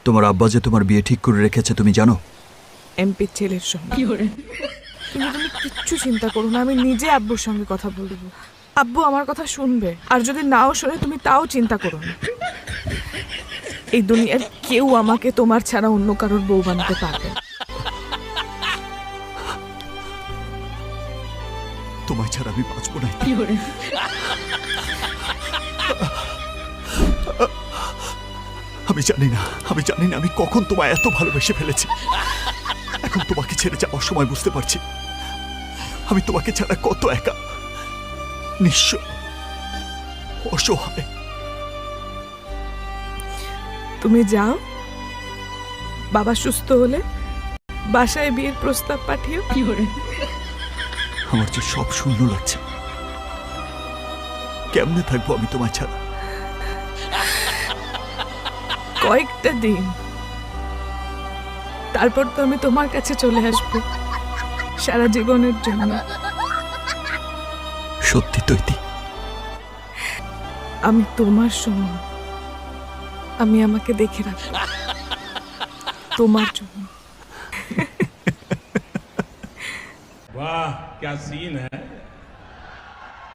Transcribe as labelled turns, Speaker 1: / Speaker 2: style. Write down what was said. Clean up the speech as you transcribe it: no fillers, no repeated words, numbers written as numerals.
Speaker 1: তোমার আব্বা যে তোমার বিয়ে ঠিক করে রেখেছে তুমি জানো?
Speaker 2: এমপির ছেলের সঙ্গে। কিন্তু তুমি কিচ্ছু চিন্তা করো না, আমি নিজে আব্বুর সঙ্গে কথা বলবো। আব্বু আমার কথা শুনবে, আর যদি নাও শোনে তুমি তাও চিন্তা করো না। এই দুনিয়ার কেউ আমাকে তোমার ছাড়া অন্য কারোর বউ বানাতে পারবে না।
Speaker 1: তোমায় ছাড়া আমি বাঁচবো না। আমি জানি না আমি কখন তোমায় এত ভালোবেসে ফেলেছি। এখন তোমাকে ছেড়ে যাওয়ার সময় বুঝতে পারছি আমি তোমাকে ছাড়া কত একা, নিঃস্ব, অসহায়।
Speaker 2: তুমি যাও, বাবা সুস্থ হলে বাসায় বিয়ের প্রস্তাব পাঠিও।
Speaker 1: আমার যে সব শূন্য লাগছে, কেমনে থাকবো আমি তোমায় ছাড়া?
Speaker 2: কয়েকটা দিন, তারপর তো আমি তোমার কাছে চলে আসবো সারা জীবনের জন্য।
Speaker 1: সত্যি তৈতি?
Speaker 2: আমি তোমার সমান, আমি আমাকে দেখে রাখবো তোমার জন্য।
Speaker 3: वाह क्या सीन है।